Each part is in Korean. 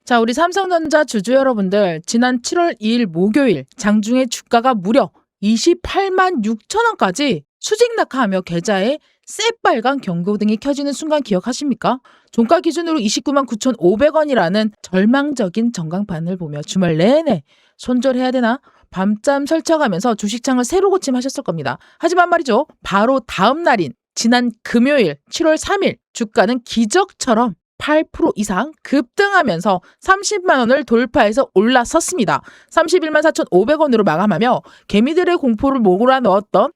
자, 우리 삼성전자 주주 여러분들, 지난 7월 2일 목요일 장중에 주가가 무려 28만 6천 원까지 수직 낙하하며 계좌에 새빨간 경고등이 켜지는 순간 기억하십니까? 종가 기준으로 29만 9,500원이라는 절망적인 전광판을 보며 주말 내내 손절해야 되나? 밤잠 설쳐가면서 주식창을 새로 고침하셨을 겁니다. 하지만 말이죠, 바로 다음 날인 지난 금요일 7월 3일 주가는 기적처럼 8% 이상 급등하면서 30만 원을 돌파해서 올라섰습니다. 31만 4,500원으로 마감하며 개미들을 공포로 몰아넣었던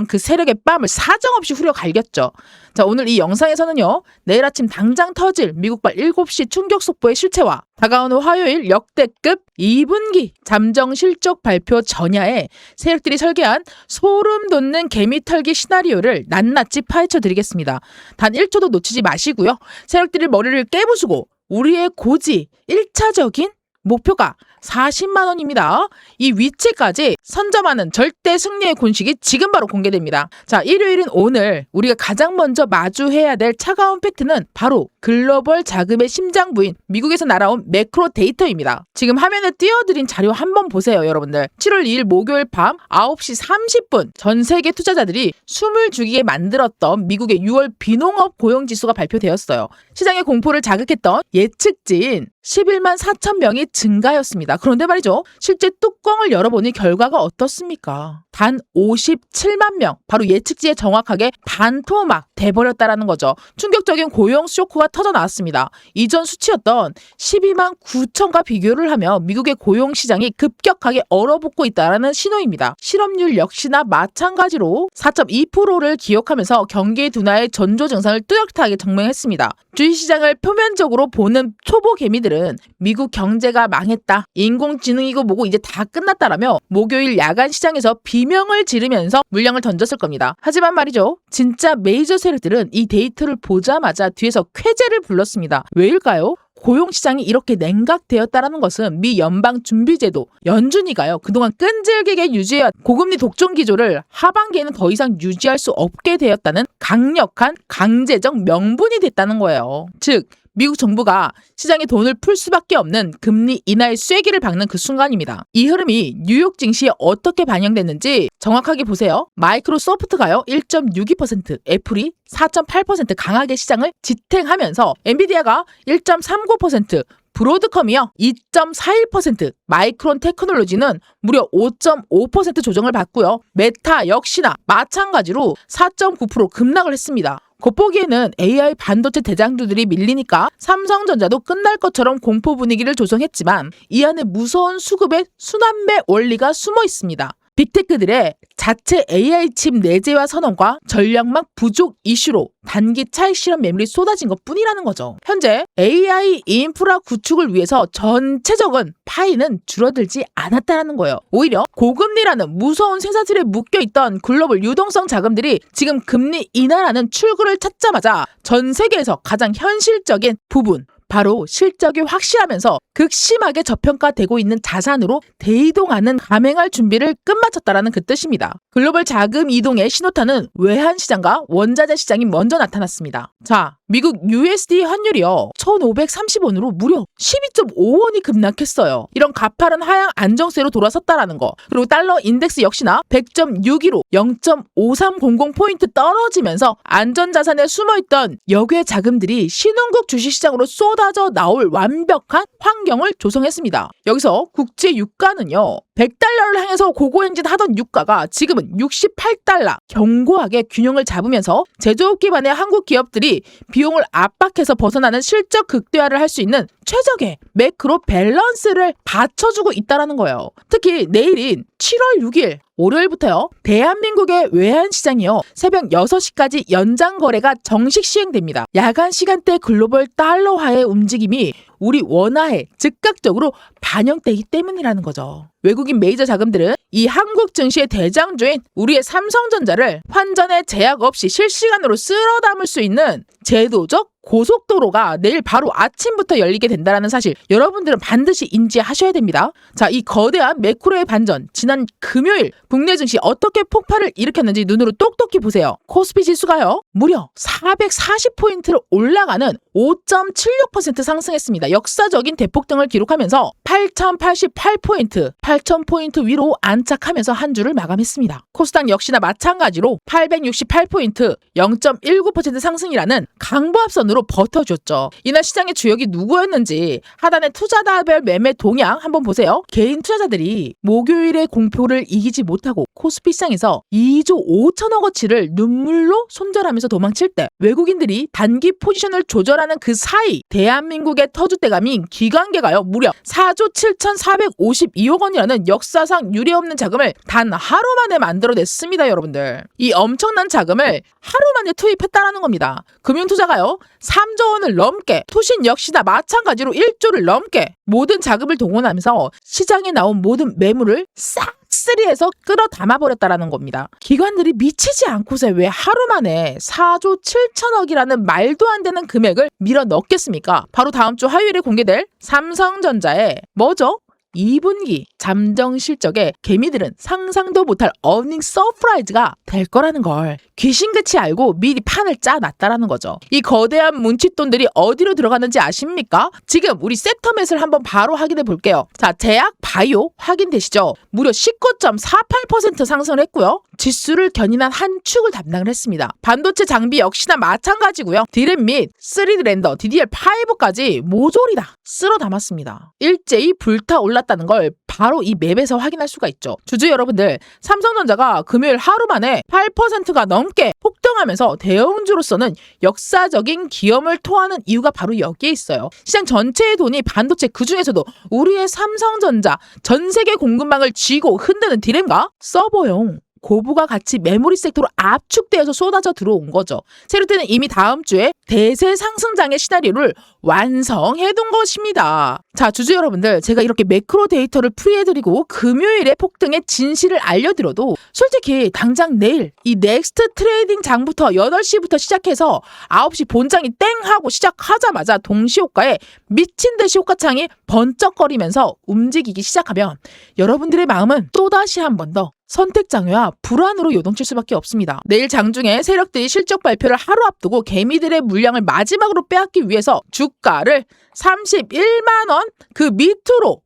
그 세력의 뺨을 사정없이 후려갈겼죠. 자, 오늘 이 영상에서는요, 내일 아침 당장 터질 미국발 7시 충격 속보의 실체와 다가오는 화요일 역대급 2분기 잠정 실적 발표 전야에 세력들이 설계한 소름 돋는 개미 털기 시나리오를 낱낱이 파헤쳐 드리겠습니다. 단 1초도 놓치지 마시고요. 세력들이 머리를 깨부수고 우리의 고지 1차적인 목표가 40만 원입니다. 이 위치까지 선점하는 절대 승리의 공식이 지금 바로 공개됩니다. 자, 일요일인 오늘 우리가 가장 먼저 마주해야 될 차가운 팩트는 바로 글로벌 자금의 심장부인 미국에서 날아온 매크로 데이터입니다. 지금 화면에 띄워드린 자료 한번 보세요, 여러분들. 7월 2일 목요일 밤 9시 30분 전 세계 투자자들이 숨을 죽이게 만들었던 미국의 6월 비농업 고용지수가 발표되었어요. 시장의 공포를 자극했던 예측치인 11만 4천 명이 증가였습니다. 그런데 말이죠, 실제 뚜껑을 열어보니 결과가 어떻습니까? 단 57만 명, 바로 예측치에 정확하게 반토막 돼버렸다라는 거죠. 충격적인 고용 쇼크가 터져 나왔습니다. 이전 수치였던 12만 9천과 비교를 하며 미국의 고용 시장이 급격하게 얼어붙고 있다는 신호입니다. 실업률 역시나 마찬가지로 4.2%를 기록하면서 경기 둔화의 전조 증상을 뚜렷하게 증명했습니다. 주식시장을 표면적으로 보는 초보 개미들은 미국 경제가 망했다, 인공지능이고 뭐고 이제 다 끝났다라며 목요일 야간 시장에서 비명을 지르면서 물량을 던졌을 겁니다. 하지만 말이죠, 진짜 메이저 세력들은 이 데이터를 보자마자 뒤에서 쾌재를 불렀습니다. 왜일까요? 고용시장이 이렇게 냉각되었다는 것은 미 연방준비제도 연준이가요, 그동안 끈질기게 유지해온 고금리 독점 기조를 하반기에는 더 이상 유지할 수 없게 되었다는 강력한 강제적 명분이 됐다는 거예요. 즉, 미국 정부가 시장에 돈을 풀 수밖에 없는 금리 인하의 쐐기를 박는 그 순간입니다. 이 흐름이 뉴욕 증시에 어떻게 반영됐는지 정확하게 보세요. 마이크로소프트가요 1.62%, 애플이 4.8% 강하게 시장을 지탱하면서 엔비디아가 1.39%, 브로드컴이요 2.41%, 마이크론 테크놀로지는 무려 5.5% 조정을 받고요. 메타 역시나 마찬가지로 4.9% 급락을 했습니다. 겉보기에는 AI 반도체 대장주들이 밀리니까 삼성전자도 끝날 것처럼 공포 분위기를 조성했지만 이 안에 무서운 수급의 순환매 원리가 숨어 있습니다. 빅테크들의 자체 AI 칩 내재화 선언과 전략망 부족 이슈로 단기 차익 실현 매물이 쏟아진 것뿐이라는 거죠. 현재 AI 인프라 구축을 위해서 전체적인 파이는 줄어들지 않았다는 거예요. 오히려 고금리라는 무서운 쇠사슬에 묶여있던 글로벌 유동성 자금들이 지금 금리 인하라는 출구를 찾자마자 전 세계에서 가장 현실적인 부분, 바로 실적이 확실하면서 극심하게 저평가되고 있는 자산으로 대이동하는 감행할 준비를 끝마쳤다라는 그 뜻입니다. 글로벌 자금 이동의 신호탄은 외환 시장과 원자재 시장이 먼저 나타났습니다. 자, 미국 USD 환율이요 1,530원으로 무려 12.5원이 급락했어요. 이런 가파른 하향 안정세로 돌아섰다라는 거. 그리고 달러 인덱스 역시나 100.62로 0.5300포인트 떨어지면서 안전자산에 숨어있던 역외 자금들이 신흥국 주식시장으로 쏟아져 나올 완벽한 환경을 조성했습니다. 여기서 국제 유가는요 100달러를 향해서 고고행진하던 유가가 지금은 68달러, 견고하게 균형을 잡으면서 제조업 기반의 한국 기업들이 비용을 압박해서 벗어나는 실적 극대화를 할 수 있는 최적의 매크로 밸런스를 받쳐주고 있다는 거예요. 특히 내일인 7월 6일 월요일부터요, 대한민국의 외환시장이요 새벽 6시까지 연장 거래가 정식 시행됩니다. 야간 시간대 글로벌 달러화의 움직임이 우리 원화에 즉각적으로 반영되기 때문이라는 거죠. 외국인 메이저 자금들은 이 한국 증시의 대장주인 우리의 삼성전자를 환전에 제약 없이 실시간으로 쓸어 담을 수 있는 제도적 고속도로가 내일 바로 아침부터 열리게 된다는 사실 여러분들은 반드시 인지하셔야 됩니다. 자, 이 거대한 매크로의 반전, 지난 금요일 국내 증시 어떻게 폭발을 일으켰는지 눈으로 똑똑히 보세요. 코스피 지수가요 무려 440포인트를 올라가는 5.76% 상승했습니다. 역사적인 대폭등을 기록하면서 8,088포인트, 8,000포인트 위로 안착하면서 한 주를 마감했습니다. 코스닥 역시나 마찬가지로 868포인트, 0.19% 상승이라는 강보합선으로 버텨줬죠. 이날 시장의 주역이 누구였는지 하단의 투자자별 매매 동향 한번 보세요. 개인 투자자들이 목요일에 공표를 이기지 못하고 코스피 시장에서 2조 5천억어치를 눈물로 손절하면서 도망칠 때 외국인들이 단기 포지션을 조절하는 그 사이 대한민국의 터줏대감인 기관계가요 무려 4조 7,452억 원이라는 역사상 유례없는 자금을 단 하루 만에 만들어냈습니다. 여러분들, 이 엄청난 자금을 하루 만에 투입했다라는 겁니다. 금융투자가요 3조 원을 넘게, 투신 역시나 마찬가지로 1조를 넘게 모든 자금을 동원하면서 시장에 나온 모든 매물을 싹쓸이해서 끌어 담아버렸다라는 겁니다. 기관들이 미치지 않고서 왜 하루 만에 4조 7천억이라는 말도 안 되는 금액을 밀어 넣겠습니까? 바로 다음 주 화요일에 공개될 삼성전자의 뭐죠? 2분기 잠정 실적에 개미들은 상상도 못할 어닝 서프라이즈가 될 거라는 걸 귀신같이 알고 미리 판을 짜놨다라는 거죠. 이 거대한 문칫돈들이 어디로 들어가는지 아십니까? 지금 우리 세터맷을 한번 바로 확인해 볼게요. 자, 제약 바이오 확인되시죠? 무려 19.48% 상승을 했고요. 지수를 견인한 한 축을 담당을 했습니다. 반도체 장비 역시나 마찬가지고요. 디램 및 3D 렌더, DDR5까지 모조리 다 쓸어 담았습니다. 일제히 불타올랐다는 걸 바로 이 맵에서 확인할 수가 있죠. 주주 여러분들, 삼성전자가 금요일 하루 만에 8%가 넘게 폭등하면서 대형주로서는 역사적인 기염을 토하는 이유가 바로 여기에 있어요. 시장 전체의 돈이 반도체, 그중에서도 우리의 삼성전자 전 세계 공급망을 쥐고 흔드는 디램과 서버용 고부가 같이 메모리 섹터로 압축되어서 쏟아져 들어온 거죠. 세력들은 이미 다음 주에 대세 상승장의 시나리오를 완성해둔 것입니다. 자, 주주 여러분들, 제가 이렇게 매크로 데이터를 풀이해드리고 금요일에 폭등의 진실을 알려드려도 솔직히 당장 내일 이 넥스트 트레이딩 장부터 8시부터 시작해서 9시 본장이 땡 하고 시작하자마자 동시효과에 미친 듯이 효과창이 번쩍거리면서 움직이기 시작하면 여러분들의 마음은 또다시 한 번 더 선택장애와 불안으로 요동칠 수밖에 없습니다. 내일 장중에 세력들이 실적 발표를 하루 앞두고 개미들의 물량을 마지막으로 빼앗기 위해서 주가를 31만 원 그 밑으로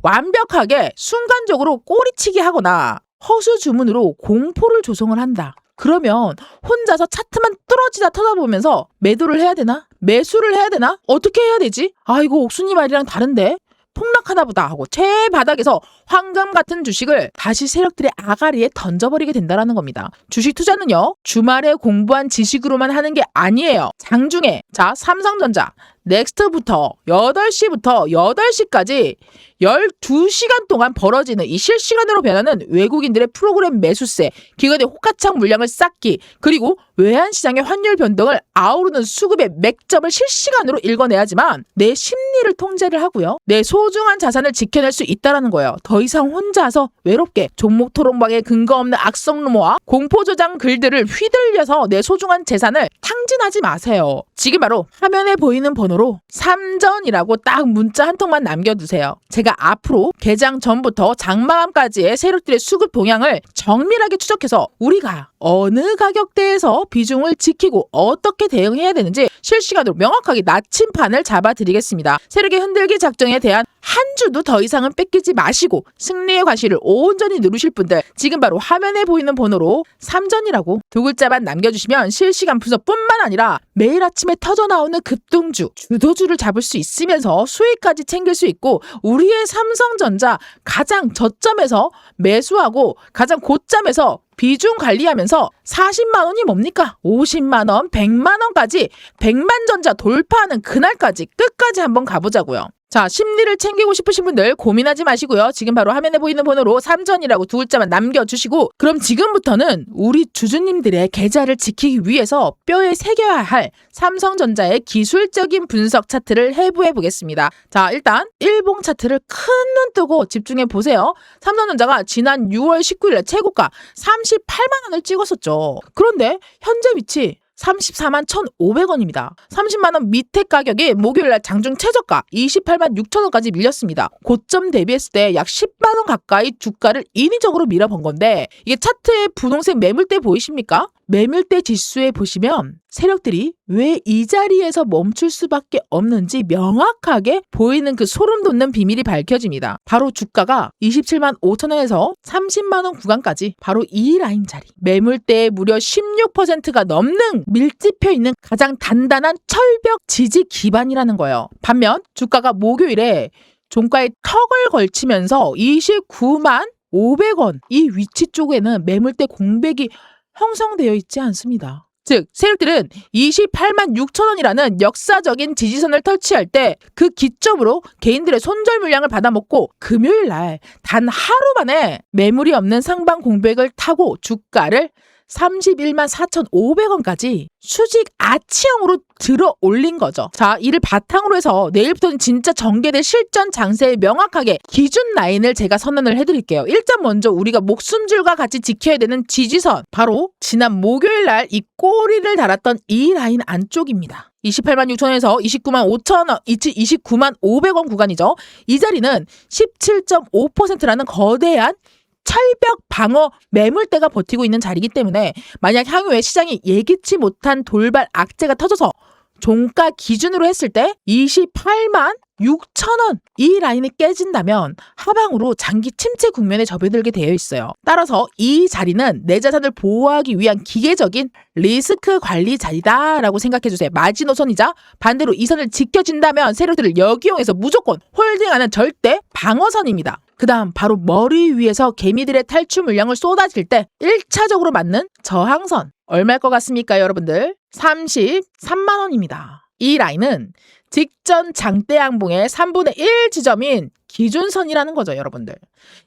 완벽하게 순간적으로 꼬리치기 하거나 허수 주문으로 공포를 조성을 한다. 그러면 혼자서 차트만 뚫어지다 쳐다보면서 매도를 해야 되나? 매수를 해야 되나? 어떻게 해야 되지? 아, 이거 옥순이 말이랑 다른데? 폭락하나 보다 하고 최바닥에서 황금 같은 주식을 다시 세력들의 아가리에 던져버리게 된다는 겁니다. 주식 투자는요, 주말에 공부한 지식으로만 하는 게 아니에요. 장중에, 자, 삼성전자 넥스트부터 8시부터 8시까지 12시간 동안 벌어지는 이 실시간으로 변하는 외국인들의 프로그램 매수세, 기관의 호가창 물량을 쌓기, 그리고 외환시장의 환율 변동을 아우르는 수급의 맥점을 실시간으로 읽어내야지만 내 심리를 통제를 하고요, 내 소중한 자산을 지켜낼 수 있다는 거예요. 더 이상 혼자서 외롭게 종목 토론방에 근거 없는 악성 루머와 공포조장 글들을 휘둘려서 내 소중한 재산을 탕진하지 마세요. 지금 바로 화면에 보이는 번호로 삼전이라고 딱 문자 한 통만 남겨두세요. 제가 앞으로 개장 전부터 장마감까지의 세력들의 수급 동향을 정밀하게 추적해서 우리가 어느 가격대에서 비중을 지키고 어떻게 대응해야 되는지 실시간으로 명확하게 나침판을 잡아드리겠습니다. 세력의 흔들기 작전에 대한 한 주도 더 이상은 뺏기지 마시고 승리의 과실을 온전히 누르실 분들, 지금 바로 화면에 보이는 번호로 삼전이라고 두 글자만 남겨주시면 실시간 분석뿐만 아니라 매일 아침에 터져나오는 급등주, 주도주를 잡을 수 있으면서 수익까지 챙길 수 있고 우리의 삼성전자 가장 저점에서 매수하고 가장 고점에서 비중 관리하면서 40만 원이 뭡니까? 50만 원, 100만 원까지 100만 전자 돌파하는 그날까지 끝까지 한번 가보자고요. 자, 심리를 챙기고 싶으신 분들 고민하지 마시고요. 지금 바로 화면에 보이는 번호로 삼전이라고 두 글자만 남겨주시고, 그럼 지금부터는 우리 주주님들의 계좌를 지키기 위해서 뼈에 새겨야 할 삼성전자의 기술적인 분석 차트를 해부해 보겠습니다. 자, 일단 일봉 차트를 큰 눈 뜨고 집중해 보세요. 삼성전자가 지난 6월 19일에 최고가 38만 원을 찍었었죠. 그런데 현재 위치 34만 1,500원입니다. 30만 원 밑에 가격이 목요일날 장중 최저가 28만 6천 원까지 밀렸습니다. 고점 대비했을 때 약 10만 원 가까이 주가를 인위적으로 밀어본 건데 이게 차트의 분홍색 매물대 보이십니까? 매물대 지수에 보시면 세력들이 왜 이 자리에서 멈출 수밖에 없는지 명확하게 보이는 그 소름 돋는 비밀이 밝혀집니다. 바로 주가가 27만 5천 원에서 30만 원 구간까지 바로 이 라인 자리. 매물대의 무려 16%가 넘는 밀집해 있는 가장 단단한 철벽 지지 기반이라는 거예요. 반면 주가가 목요일에 종가에 턱을 걸치면서 29만 500원 이 위치 쪽에는 매물대 공백이 형성되어 있지 않습니다. 즉 세력들은 28만 6천 원이라는 역사적인 지지선을 터치할 때 그 기점으로 개인들의 손절 물량을 받아먹고 금요일 날 단 하루 만에 매물이 없는 상방 공백을 타고 주가를 31만 4,500원까지 수직 아치형으로 들어 올린 거죠. 자, 이를 바탕으로 해서 내일부터는 진짜 전개될 실전 장세에 명확하게 기준 라인을 제가 선언을 해드릴게요. 일단 먼저 우리가 목숨줄과 같이 지켜야 되는 지지선, 바로 지난 목요일 날 이 꼬리를 달았던 이 라인 안쪽입니다. 28만 6천원에서 29만 5천원, 29만 500원 구간이죠. 이 자리는 17.5%라는 거대한 철벽 방어 매물대가 버티고 있는 자리이기 때문에 만약 향후에 시장이 예기치 못한 돌발 악재가 터져서 종가 기준으로 했을 때 28만 6천원 이 라인이 깨진다면 하방으로 장기 침체 국면에 접어들게 되어 있어요. 따라서 이 자리는 내 자산을 보호하기 위한 기계적인 리스크 관리 자리다라고 생각해주세요. 마지노선이자 반대로 이 선을 지켜준다면 세력들을 역이용해서 무조건 홀딩하는 절대 방어선입니다. 그 다음 바로 머리 위에서 개미들의 탈출 물량을 쏟아질 때 1차적으로 맞는 저항선 얼마일 것 같습니까 여러분들? 33만 원입니다. 이 라인은 직전 장대 양봉의 3분의 1 지점인 기준선이라는 거죠 여러분들.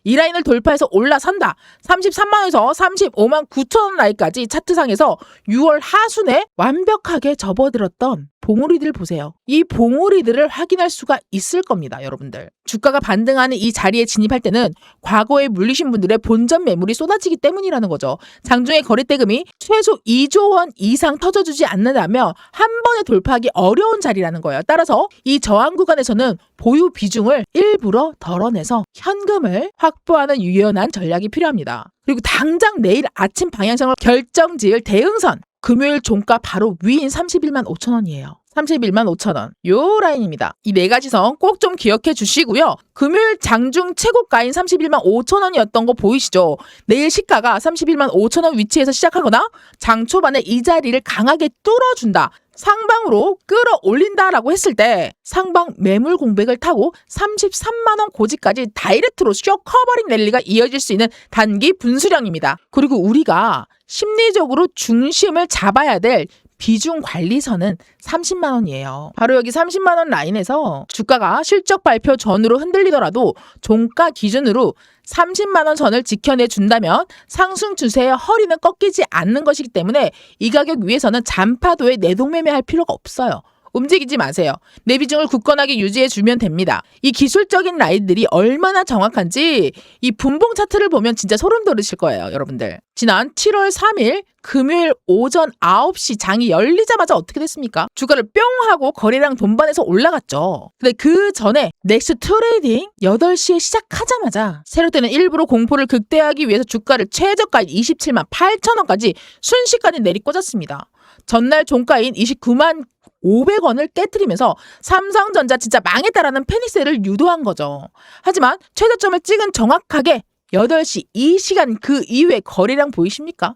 이 라인을 돌파해서 올라선다. 33만 원에서 35만 9천 원 라인까지 차트상에서 6월 하순에 완벽하게 접어들었던 봉우리들 보세요. 이 봉우리들을 확인할 수가 있을 겁니다 여러분들. 주가가 반등하는 이 자리에 진입할 때는 과거에 물리신 분들의 본전 매물이 쏟아지기 때문이라는 거죠. 장중에 거래대금이 최소 2조 원 이상 터져주지 않는다면 한 번에 돌파하기 어려운 자리라는 거예요. 따라서 이 저항 구간에서는 보유 비중을 일부러 덜어내서 현금을 확보하는 유연한 전략이 필요합니다. 그리고 당장 내일 아침 방향성을 결정지을 대응선, 금요일 종가 바로 위인 31만 5천 원이에요. 31만 5천 원. 요 라인입니다. 이 네 가지 선 꼭 좀 기억해 주시고요. 금요일 장중 최고가인 31만 5천 원이었던 거 보이시죠? 내일 시가가 31만 5천 원 위치에서 시작하거나 장 초반에 이 자리를 강하게 뚫어준다. 상방으로 끌어올린다라고 했을 때 상방 매물 공백을 타고 33만 원 고지까지 다이렉트로 쇼커버링 랠리가 이어질 수 있는 단기 분수령입니다. 그리고 우리가 심리적으로 중심을 잡아야 될 비중 관리선은 30만 원이에요. 바로 여기 30만 원 라인에서 주가가 실적 발표 전으로 흔들리더라도 종가 기준으로 30만 원 선을 지켜내 준다면 상승 추세의 허리는 꺾이지 않는 것이기 때문에 이 가격 위에서는 잔파도에 내동매매할 필요가 없어요. 움직이지 마세요. 내 비중을 굳건하게 유지해주면 됩니다. 이 기술적인 라인들이 얼마나 정확한지 이 분봉 차트를 보면 진짜 소름 돋으실 거예요, 여러분들. 지난 7월 3일 금요일 오전 9시 장이 열리자마자 어떻게 됐습니까? 주가를 뿅 하고 거래량 돈반에서 올라갔죠. 근데 그 전에 넥스 트레이딩 8시에 시작하자마자 세력들은 일부러 공포를 극대화하기 위해서 주가를 최저가인 27만 8천 원까지 순식간에 내리꽂았습니다. 전날 종가인 29만 500원을 깨트리면서 삼성전자 진짜 망했다라는 패닉세를 유도한 거죠. 하지만 최저점을 찍은 정확하게 8시 이 시간 그 이후에 거래량 보이십니까?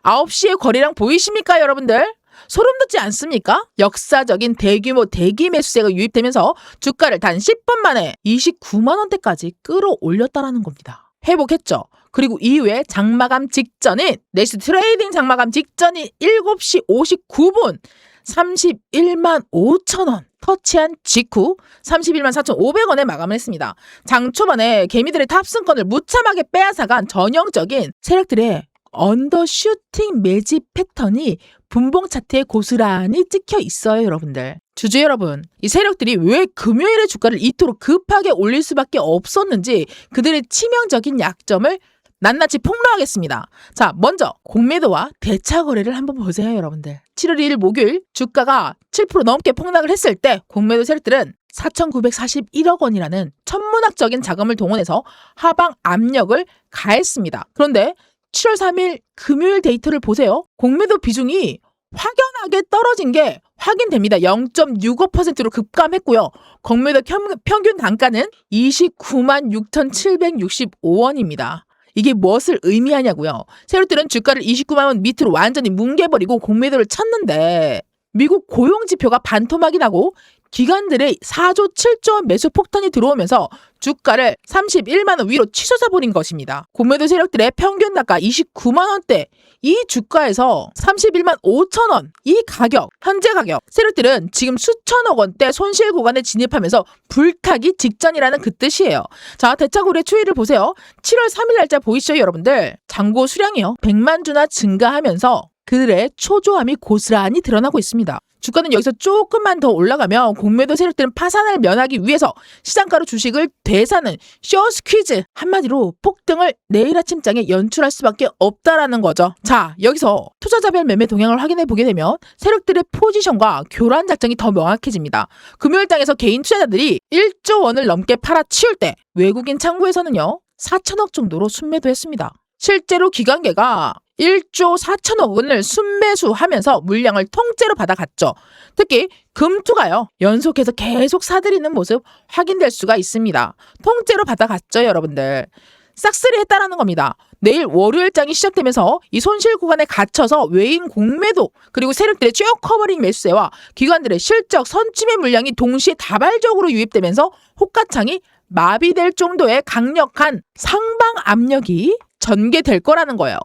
9시에 거래량 보이십니까 여러분들? 소름 돋지 않습니까? 역사적인 대규모 대기 매수세가 유입되면서 주가를 단 10분 만에 29만 원대까지 끌어올렸다라는 겁니다. 회복했죠. 그리고 이후에 장마감 직전인 넥스 트레이딩 장마감 직전인 7시 59분 31만 5천 원 터치한 직후 31만 4,500원에 마감을 했습니다. 장 초반에 개미들의 탑승권을 무참하게 빼앗아간 전형적인 세력들의 언더슈팅 매집 패턴이 분봉 차트에 고스란히 찍혀 있어요, 여러분들. 주주 여러분, 이 세력들이 왜 금요일에 주가를 이토록 급하게 올릴 수밖에 없었는지 그들의 치명적인 약점을 낱낱이 폭로하겠습니다. 자, 먼저 공매도와 대차 거래를 한번 보세요, 여러분들. 7월 2일 목요일 주가가 7% 넘게 폭락을 했을 때 공매도 세력들은 4,941억 원이라는 천문학적인 자금을 동원해서 하방 압력을 가했습니다. 그런데 7월 3일 금요일 데이터를 보세요. 공매도 비중이 확연하게 떨어진 게 확인됩니다. 0.65%로 급감했고요. 공매도 평균 단가는 29만 6,765원입니다. 이게 무엇을 의미하냐고요. 세력들은 주가를 29만 원 밑으로 완전히 뭉개버리고 공매도를 쳤는데 미국 고용지표가 반토막이 나고 기관들의 4조 7조 원 매수 폭탄이 들어오면서 주가를 31만 원 위로 치솟아버린 것입니다. 공매도 세력들의 평균 단가 29만 원대, 이 주가에서 31만 5천 원, 이 가격, 현재 가격, 세력들은 지금 수천억 원대 손실 구간에 진입하면서 불타기 직전이라는 그 뜻이에요. 자, 대차고래 추이를 보세요. 7월 3일 날짜 보이시죠, 여러분들? 잔고 수량이요. 100만 주나 증가하면서 그들의 초조함이 고스란히 드러나고 있습니다. 주가는 여기서 조금만 더 올라가면 공매도 세력들은 파산을 면하기 위해서 시장가로 주식을 되사는 쇼스퀴즈, 한마디로 폭등을 내일 아침장에 연출할 수밖에 없다라는 거죠. 자, 여기서 투자자별 매매 동향을 확인해 보게 되면 세력들의 포지션과 교란 작전이 더 명확해집니다. 금요일장에서 개인 투자자들이 1조 원을 넘게 팔아치울 때 외국인 창구에서는요 4천억 정도로 순매도했습니다. 실제로 기관계가 1조 4천억 원을 순매수하면서 물량을 통째로 받아갔죠. 특히 금투가요. 연속해서 계속 사들이는 모습 확인될 수가 있습니다. 통째로 받아갔죠, 여러분들. 싹쓸이 했다라는 겁니다. 내일 월요일장이 시작되면서 이 손실 구간에 갇혀서 외인 공매도 그리고 세력들의 쭉 커버링 매수세와 기관들의 실적 선취매 물량이 동시에 다발적으로 유입되면서 호가창이 마비될 정도의 강력한 상방 압력이 전개될 거라는 거예요.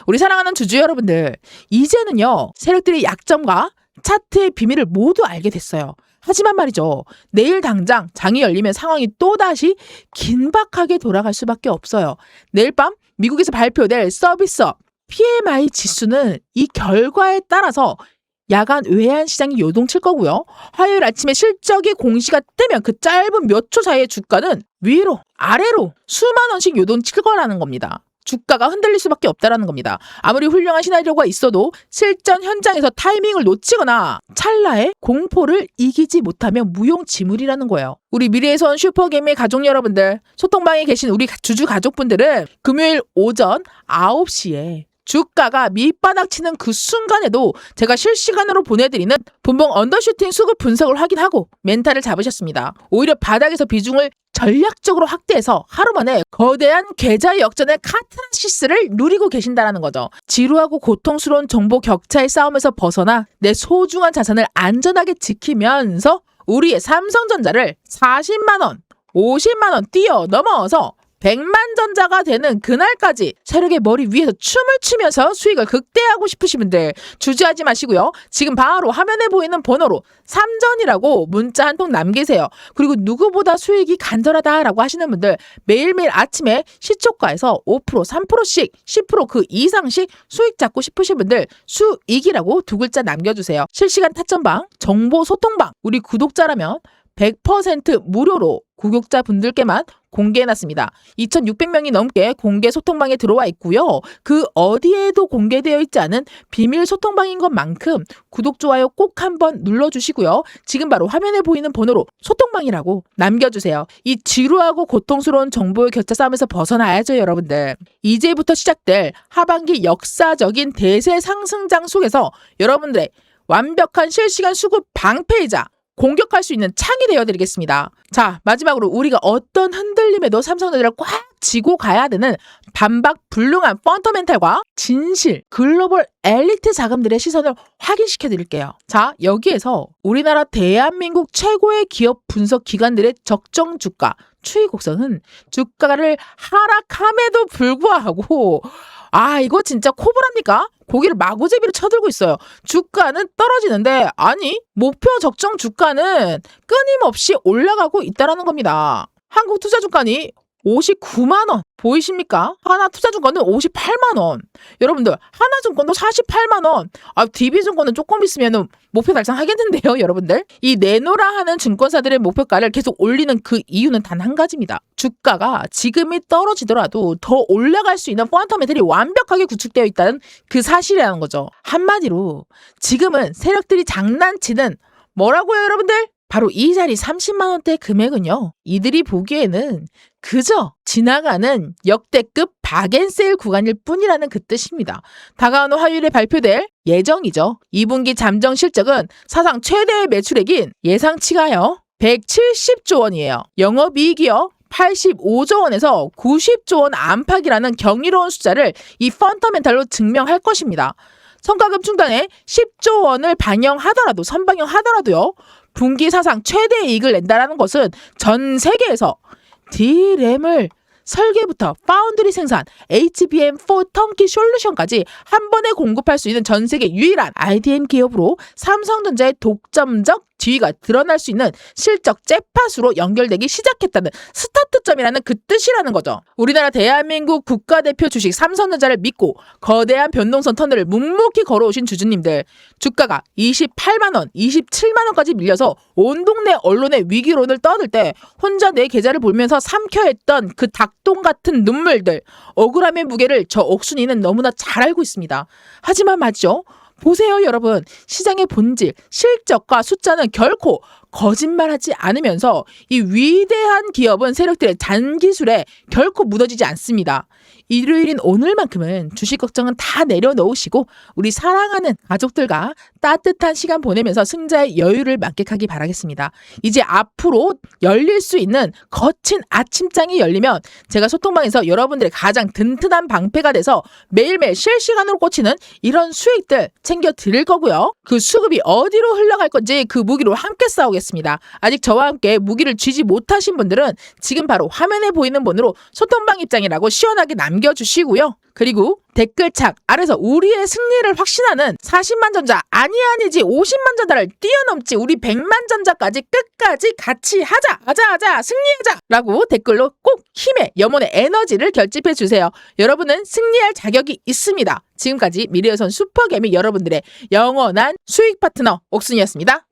우리 사랑하는 주주 여러분들, 이제는요 세력들의 약점과 차트의 비밀을 모두 알게 됐어요. 하지만 말이죠, 내일 당장 장이 열리면 상황이 또다시 긴박하게 돌아갈 수밖에 없어요. 내일 밤 미국에서 발표될 서비스업 PMI 지수는 이 결과에 따라서 야간 외환 시장이 요동칠 거고요. 화요일 아침에 실적이 공시가 뜨면 그 짧은 몇 초 사이에 주가는 위로 아래로 수만 원씩 요동칠 거라는 겁니다. 주가가 흔들릴 수밖에 없다라는 겁니다. 아무리 훌륭한 시나리오가 있어도 실전 현장에서 타이밍을 놓치거나 찰나에 공포를 이기지 못하면 무용지물이라는 거예요. 우리 미래에선 슈퍼게임의 가족 여러분들, 소통방에 계신 우리 주주 가족분들은 금요일 오전 9시에 주가가 밑바닥 치는 그 순간에도 제가 실시간으로 보내드리는 분봉 언더슈팅 수급 분석을 확인하고 멘탈을 잡으셨습니다. 오히려 바닥에서 비중을 전략적으로 확대해서 하루 만에 거대한 계좌 역전의 카타르시스를 누리고 계신다는 거죠. 지루하고 고통스러운 정보 격차의 싸움에서 벗어나 내 소중한 자산을 안전하게 지키면서 우리의 삼성전자를 40만 원, 50만 원 뛰어넘어서 100만 전자가 되는 그날까지 세력의 머리 위에서 춤을 추면서 수익을 극대화하고 싶으신 분들 주저하지 마시고요. 지금 바로 화면에 보이는 번호로 삼전이라고 문자 한 통 남기세요. 그리고 누구보다 수익이 간절하다라고 하시는 분들 매일매일 아침에 시초가에서 5%, 3%씩 10% 그 이상씩 수익 잡고 싶으신 분들 수익이라고 두 글자 남겨주세요. 실시간 타점방, 정보 소통방, 우리 구독자라면 100% 무료로 구독자분들께만 공개해놨습니다. 2,600명이 넘게 공개 소통방에 들어와 있고요. 그 어디에도 공개되어 있지 않은 비밀 소통방인 것만큼 구독, 좋아요 꼭 한번 눌러주시고요. 지금 바로 화면에 보이는 번호로 소통방이라고 남겨주세요. 이 지루하고 고통스러운 정보의 격차 싸움에서 벗어나야죠, 여러분들. 이제부터 시작될 하반기 역사적인 대세 상승장 속에서 여러분들의 완벽한 실시간 수급 방패이자 공격할 수 있는 창이 되어드리겠습니다. 자, 마지막으로 우리가 어떤 흔들림에도 삼성전자를 꽉 쥐고 가야 되는 반박불능한 펀더멘탈과 진실, 글로벌 엘리트 자금들의 시선을 확인시켜 드릴게요. 자, 여기에서 우리나라 대한민국 최고의 기업 분석 기관들의 적정 주가 추이 곡선은 주가를 하락함에도 불구하고 이거 진짜 코브랍니까? 고기를 마구제비로 쳐들고 있어요. 주가는 떨어지는데 아니 목표 적정 주가는 끊임없이 올라가고 있다는 겁니다. 한국 투자주가니 59만 원. 보이십니까? 하나투자증권은 58만 원. 여러분들 하나증권도 48만 원. DB증권은 조금 있으면 목표 달성하겠는데요, 여러분들. 이 내놓으라 하는 증권사들의 목표가를 계속 올리는 그 이유는 단 한 가지입니다. 주가가 지금이 떨어지더라도 더 올라갈 수 있는 펀더멘털이 완벽하게 구축되어 있다는 그 사실이라는 거죠. 한마디로 지금은 세력들이 장난치는 뭐라고요, 여러분들? 바로 이 자리 30만 원대 금액은요. 이들이 보기에는 그저 지나가는 역대급 박앤세일 구간일 뿐이라는 그 뜻입니다. 다가오는 화요일에 발표될 예정이죠. 2분기 잠정 실적은 사상 최대의 매출액인 예상치가요. 170조 원이에요. 영업이익이요. 85조 원에서 90조 원 안팎이라는 경이로운 숫자를 이 펀더멘탈로 증명할 것입니다. 성과급 충당에 10조 원을 선방영하더라도요. 분기 사상 최대 이익을 낸다라는 것은 전 세계에서 D램을 설계부터 파운드리 생산, HBM4 턴키 솔루션까지 한 번에 공급할 수 있는 전 세계 유일한 IDM 기업으로 삼성전자의 독점적 지위가 드러날 수 있는 실적 잭팟으로 연결되기 시작했다는 스타트점이라는 그 뜻이라는 거죠. 우리나라 대한민국 국가대표 주식 삼성전자를 믿고 거대한 변동성 터널을 묵묵히 걸어오신 주주님들, 주가가 28만 원, 27만 원까지 밀려서 온 동네 언론의 위기론을 떠들 때 혼자 내 계좌를 보면서 삼켜야 했던 그 닭똥 같은 눈물들, 억울함의 무게를 저 옥순이는 너무나 잘 알고 있습니다. 하지만 맞죠? 보세요, 여러분. 시장의 본질, 실적과 숫자는 결코 거짓말하지 않으면서 이 위대한 기업은 세력들의 잔기술에 결코 무너지지 않습니다. 일요일인 오늘만큼은 주식 걱정은 다 내려놓으시고 우리 사랑하는 가족들과 따뜻한 시간 보내면서 승자의 여유를 만끽하기 바라겠습니다. 이제 앞으로 열릴 수 있는 거친 아침장이 열리면 제가 소통방에서 여러분들의 가장 든든한 방패가 돼서 매일매일 실시간으로 꽂히는 이런 수익들 챙겨 드릴 거고요. 그 수급이 어디로 흘러갈 건지 그 무기로 함께 싸우겠습니다. 아직 저와 함께 무기를 쥐지 못하신 분들은 지금 바로 화면에 보이는 번호로 소통방 입장이라고 시원하게 남겨주시고요. 그리고 댓글창 아래서 우리의 승리를 확신하는 40만 전자 아니지 50만 전자를 뛰어넘지 우리 100만 전자까지 끝까지 같이 하자 승리하자 라고 댓글로 꼭 힘의 염원의 에너지를 결집해 주세요. 여러분은 승리할 자격이 있습니다. 지금까지 미래여선 슈퍼개미 여러분들의 영원한 수익 파트너 옥순이었습니다.